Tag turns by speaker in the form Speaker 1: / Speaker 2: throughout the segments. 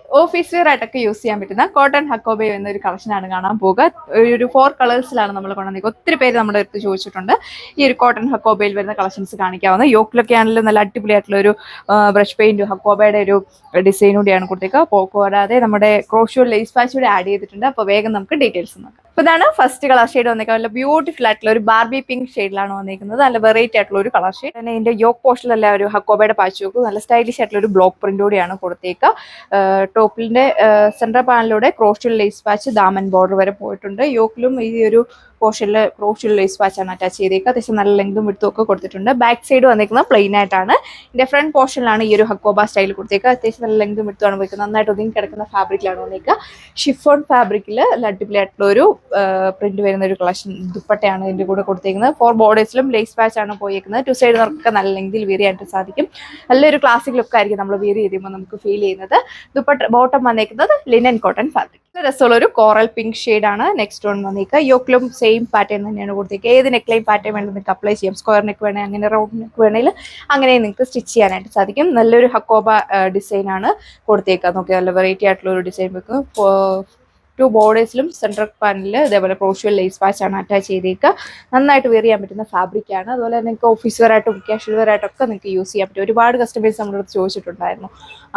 Speaker 1: Office wear ആയിട്ടൊക്കെ use ചെയ്യാൻ പറ്റുന്ന കോട്ടൺ ഹക്കോബെ എന്നൊരു കളക്ഷനാണ് കാണാൻ പോകുക. ഒരു 4 കളേഴ്സിലാണ് നമ്മൾ കൊണ്ടുവന്നിരിക്കുക. ഒത്തിരി പേര് നമ്മുടെ അടുത്ത് ചോദിച്ചിട്ടുണ്ട് ഈ ഒരു കോട്ടൺ ഹക്കോബയിൽ വരുന്ന കളക്ഷൻസ് കാണിക്കാവുന്ന. യോക്കിലൊക്കെ ആണെങ്കിലും നല്ല അടിപൊളിയായിട്ടുള്ള ഒരു ബ്രഷ് പെയിന്റ് ഹക്കോബയുടെ ഒരു ഡിസൈൻ കൂടിയാണ് കൊടുത്തേക്കുക. കൂടാതെ നമ്മുടെ ക്രോഷ്യോ ലേസ് പാച്ച് കൂടി ആഡ് ചെയ്തിട്ടുണ്ട്. അപ്പോൾ വേഗം നമുക്ക് ഡീറ്റെയിൽസ് നോക്കാം. അപ്പോൾ ഇതാണ് ഫസ്റ്റ് കളർ ഷെയ്ഡ് വന്നേക്കുന്നത്. നല്ല ബ്യൂട്ടിഫുൾ ആയിട്ടുള്ള ഒരു ബാർബി പിങ്ക് ഷെയ്ഡിലാണ് വന്നിരിക്കുന്നത്. നല്ല വെറൈറ്റി ആയിട്ടുള്ള ഒരു കളർ ഷെയ്ഡ്. പിന്നെ ഇതിന്റെ യോക്ക് പോർഷനിലല്ല ഒരു ഹക്കോബയുടെ പാച്ച് യോക്ക് നല്ല സ്റ്റൈലിഷ് ആയിട്ടുള്ള ഒരു ബ്ലോക്ക് പ്രിന്റ് കൂടിയാണ് കൊടുത്തേക്കുക. ടോപ്പിന്റെ സെൻട്രൽ പാനലിലൂടെ ക്രോഷ്യൽ ലേസ് പാച്ച് ദാമൻ ബോർഡർ വരെ പോയിട്ടുണ്ട്. യോക്കിലും ഈ ഒരു പോർഷനിൽ ക്രോഷ്യൽ ലേസ് പാച്ചാണ് അറ്റാച്ച് ചെയ്തേക്കുക. അത്യാവശ്യം നല്ല ലെങ്തും വിടുത്തും ഒക്കെ കൊടുത്തിട്ടുണ്ട്. ബാക്ക് സൈഡ് വന്നിരിക്കുന്നത് പ്ലെയിൻ ആയിട്ടാണ്. ഇതിന്റെ ഫ്രണ്ട് പോർഷനിലാണ് ഈ ഒരു ഹക്കോബ സ്റ്റൈൽ കൊടുത്തേക്കുക. അത്യാവശ്യം നല്ല ലെങ്തും വിടുത്തുമാണ് പോയിക്കുന്നത്. നന്നായിട്ട് ഒതുങ്ങി കിടക്കുന്ന ഫാബ്രിക്കിലാണ് വന്നിരിക്കുക. ഷിഫോൺ ഫാബ്രിക്കിൽ അടിപൊളിയായിട്ടുള്ള ഒരു പ്രിന്റ് വരുന്ന ഒരു കളക്ഷൻ ദുപ്പട്ടയാണ് ഇതിന്റെ കൂടെ കൊടുത്തേക്കുന്നത്. 4 ബോർഡേഴ്സിലും ലേസ് പാച്ച് ആണ് പോയിരിക്കുന്നത്. 2 സൈഡ് നമുക്ക് നല്ല ലെങ്തിൽ വെയർ ചെയ്യാനായിട്ട് സാധിക്കും. നല്ലൊരു ക്ലാസിക് ലുക്ക് ആയിരിക്കും നമ്മൾ വെയർ ചെയ്യുമ്പോൾ നമുക്ക് ഫീൽ ചെയ്യുന്നത്. ദുപ്പട്ട ബോട്ടം വന്നേക്കുന്നത് ലിനൻ കോട്ടൺ ഫാബ്രിക്. രസമുള്ള ഒരു കോറൽ പിങ്ക് ഷെയ്ഡാണ് നെക്സ്റ്റ് വൺ വന്നേക്കുക. യോക്കിലും സെയിം പാറ്റേൺ തന്നെയാണ് കൊടുത്തേക്കുക. ഏത് നെക്ക് ലൈൻ പാറ്റേൺ വേണമെങ്കിൽ നിങ്ങൾക്ക് അപ്ലൈ ചെയ്യാം. സ്ക്വയർ നെക്ക് വേണേൽ അങ്ങനെ റൗണ്ട് നെക്ക് വേണമെങ്കിൽ അങ്ങനെ നിങ്ങൾക്ക് സ്റ്റിച്ച് ചെയ്യാനായിട്ട് സാധിക്കും. നല്ലൊരു ഹക്കോബ ഡിസൈൻ ആണ് കൊടുത്തേക്കുക. നോക്കി നല്ല വെറൈറ്റി ആയിട്ടുള്ള ഒരു ഡിസൈൻ വെക്കും. 2 ബോർഡേഴ്സിലും സെൻട്രൽ പാനലിൽ ഇതേപോലെ ക്രോഷ്യൽ ലേസ് പാച്ച് ആണ് അറ്റാച്ച് ചെയ്തേക്കുക. നന്നായിട്ട് വെയർ ചെയ്യാൻ പറ്റുന്ന ഫാബ്രിക് ആണ്. അതുപോലെ നിങ്ങൾക്ക് ഓഫീസ് വെയർ ആയിട്ടും കാഷ്വൽ വെയർ ആയിട്ടൊക്കെ നിങ്ങൾക്ക് യൂസ് ചെയ്യാൻ പറ്റും. ഒരുപാട് കസ്റ്റമേഴ്സ് നമ്മുടെ അടുത്ത് ചോദിച്ചിട്ടുണ്ടായിരുന്നു.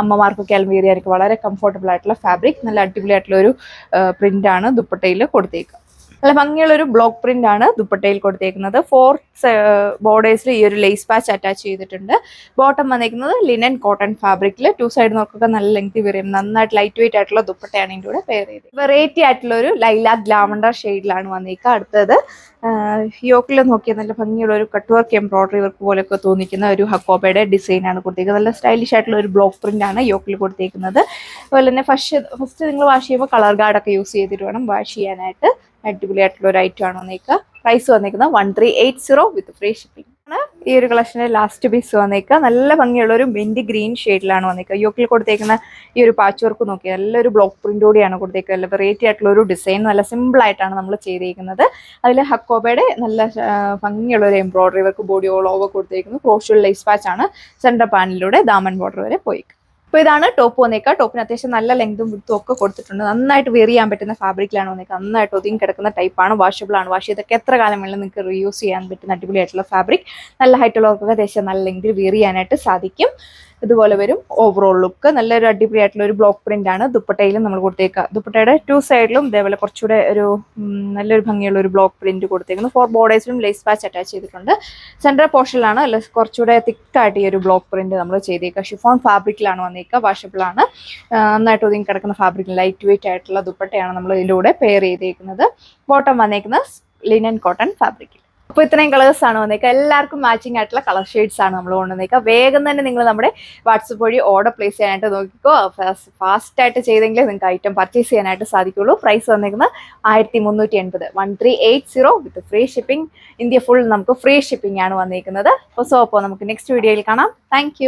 Speaker 1: അമ്മമാർക്കൊക്കെ ആയാലും വെയർ ചെയ്യാനൊക്കെ വളരെ കംഫർട്ടബിൾ ആയിട്ടുള്ള ഫാബ്രിക്. നല്ല അടിപൊളിയായിട്ടുള്ള ഒരു പ്രിന്റ് ആണ് ദുപ്പട്ടയിൽ കൊടുത്തേക്കുക. നല്ല ഭംഗിയുള്ള ഒരു ബ്ലോക്ക് പ്രിന്റ് ആണ് ദുപ്പട്ടയിൽ കൊടുത്തേക്കുന്നത്. 4 ബോർഡേഴ്സിൽ ഈ ഒരു ലേസ് പാച്ച് അറ്റാച്ച് ചെയ്തിട്ടുണ്ട്. ബോട്ടം വന്നിരിക്കുന്നത് ലിനൻ കോട്ടൺ ഫാബ്രിക്കിൽ 2 സൈഡ് നോക്കൊക്കെ നല്ല ലെങ്ത് വരും. നന്നായിട്ട് ലൈറ്റ് വെയിറ്റ് ആയിട്ടുള്ള ദുപ്പട്ടയാണ് ഇതിൻ്റെ കൂടെ പെയർ ചെയ്തത്. വെറൈറ്റി ആയിട്ടുള്ള ഒരു ലൈലാക് ലാവണ്ടർ ഷെയ്ഡിലാണ് വന്നിരിക്കുക. അടുത്തത് യോക്കിൽ നോക്കിയാൽ നല്ല ഭംഗിയുള്ള ഒരു കട്ട് വർക്ക് എംബ്രോയിഡറി വർക്ക് പോലെയൊക്കെ തോന്നിക്കുന്ന ഒരു ഹക്കോബയുടെ ഡിസൈൻ ആണ് കൊടുത്തേക്കുന്നത്. നല്ല സ്റ്റൈലിഷ് ആയിട്ടുള്ള ഒരു ബ്ലോക്ക് പ്രിന്റ് ആണ് യോക്കിൽ കൊടുത്തേക്കുന്നത്. അതുപോലെ തന്നെ ഫസ്റ്റ് നിങ്ങൾ വാഷ് ചെയ്യുമ്പോൾ കളർ ഗാർഡൊക്കെ യൂസ് ചെയ്തിട്ട് വേണം വാഷ് ചെയ്യാനായിട്ട്. അടിപൊളിയായിട്ടുള്ള ഒരു ഐറ്റം ആണ് വന്നേക്കുക. പ്രൈസ് വന്നേക്കുന്നത് 1380 വിത്ത് ഫ്രീ ഷിപ്പിംഗ് ആണ്. ഈ ഒരു കളക്ഷന്റെ ലാസ്റ്റ് പീസ് വന്നേക്കുക. നല്ല ഭംഗിയുള്ള ഒരു മിന്റ് ഗ്രീൻ ഷെയ്ഡിലാണ് വന്നേക്കുക. യോക്കിൽ കൊടുത്തേക്കുന്ന ഈ ഒരു പാച്ച് വർക്ക് നോക്കിയാൽ നല്ലൊരു ബ്ലോക്ക് പ്രിന്റ് കൂടിയാണ് കൊടുത്തേക്കുക. നല്ല വെറൈറ്റി ആയിട്ടുള്ള ഒരു ഡിസൈൻ. നല്ല സിമ്പിൾ ആയിട്ടാണ് നമ്മൾ ചെയ്തേക്കുന്നത്. അതിൽ ഹക്കോബയുടെ നല്ല ഭംഗിയുള്ള ഒരു embroidery work body all over കൊടുത്തേക്കുന്നു. ക്രോഷ്യൽ ലേസ് പാച്ച് ആണ് സെൻട്രൽ പാനലിലൂടെ ദാമൻ ബോർഡർ വരെ പോയി. അപ്പോൾ ഇതാണ് ടോപ്പ് വന്നേക്കുക. ടോപ്പിന് അത്യാവശ്യം നല്ല ലെങ്തും വിടുത്തും ഒക്കെ കൊടുത്തിട്ടുണ്ട്. നന്നായിട്ട് വെയർ ചെയ്യാൻ പറ്റുന്ന ഫാബ്രിക്കിലാണ് വന്നേക്കുക. നന്നായിട്ട് ഒതുങ്ങി കിടക്കുന്ന ടൈപ്പാണ്. വാഷബിൾ ആണ്. വാഷ് ചെയ്തൊക്കെ എത്ര കാലം വേണമെങ്കിലും നിങ്ങൾക്ക് റീയൂസ് ചെയ്യാൻ പറ്റുന്ന അടിപൊളിയായിട്ടുള്ള ഫാബ്രിക്. നല്ല ഹൈറ്റുള്ളവർക്കൊക്കെ അത്യാവശ്യം നല്ല ലെങ്തിൽ വെയർ ചെയ്യാനായിട്ട് സാധിക്കും. ഇതുപോലെ വരും ഓവറോൾ ലുക്ക്. നല്ലൊരു അടിപൊളിയായിട്ടുള്ള ഒരു ബ്ലോക്ക് പ്രിന്റ് ആണ് ദുപ്പട്ടയിലും നമ്മൾ കൊടുത്തേക്കുക. ദുപ്പട്ടയുടെ 2 സൈഡിലും ഇതേപോലെ കുറച്ചുകൂടെ ഒരു നല്ലൊരു ഭംഗിയുള്ള ഒരു ബ്ലോക്ക് പ്രിന്റ് കൊടുത്തേക്കുന്നു. 4 ബോർഡേഴ്സിലും ലേസ് പാച്ച് അറ്റാച്ച് ചെയ്തിട്ടുണ്ട്. സെൻട്രൽ പോർഷനിലാണ് കുറച്ചുകൂടെ തിക്കായിട്ട് ഈ ഒരു ബ്ലോക്ക് പ്രിന്റ് നമ്മൾ ചെയ്തേക്കുക. ഷിഫോൺ ഫാബ്രിക്കിലാണ് വന്നേക്കുക. വാഷബിൾ ആണ്. നന്നായിട്ട് ഒതുങ്ങി കിടക്കുന്ന ഫാബ്രിക് ലൈറ്റ് വെയിറ്റ് ആയിട്ടുള്ള ദുപ്പട്ടയാണ് നമ്മൾ ഇതിൻ്റെ കൂടെ പെയർ ചെയ്തേക്കുന്നത്. ബോട്ടം വന്നേക്കുന്നത് ലിനൻ കോട്ടൺ ഫാബ്രിക്. അപ്പോൾ ഇത്രയും കളേഴ്സ് ആണ് വന്നേക്കുക. എല്ലാവർക്കും മാച്ചിങ് ആയിട്ടുള്ള കളർ ഷെയ്ഡ്സ് ആണ് നമ്മൾ കൊണ്ടുവന്നേക്കുക. വേഗം തന്നെ നിങ്ങൾ നമ്മുടെ വാട്സപ്പ് വഴി ഓർഡർ പ്ലേസ് ചെയ്യാനായിട്ട് നോക്കിക്കോ. ഫാസ്റ്റ് ആയിട്ട് ചെയ്തെങ്കിലേ നിങ്ങൾക്ക് ഐറ്റം പർച്ചേസ് ചെയ്യാനായിട്ട് സാധിക്കുള്ളൂ. പ്രൈസ് വന്നേക്കുന്നത് 1380 1380 വിത്ത് ഫ്രീ ഷിപ്പിംഗ്. ഇന്ത്യ ഫുൾ നമുക്ക് ഫ്രീ ഷിപ്പിംഗ് ആണ് വന്നേക്കുന്നത്. അപ്പോൾ നമുക്ക് നെക്സ്റ്റ് വീഡിയോയിൽ കാണാം. താങ്ക്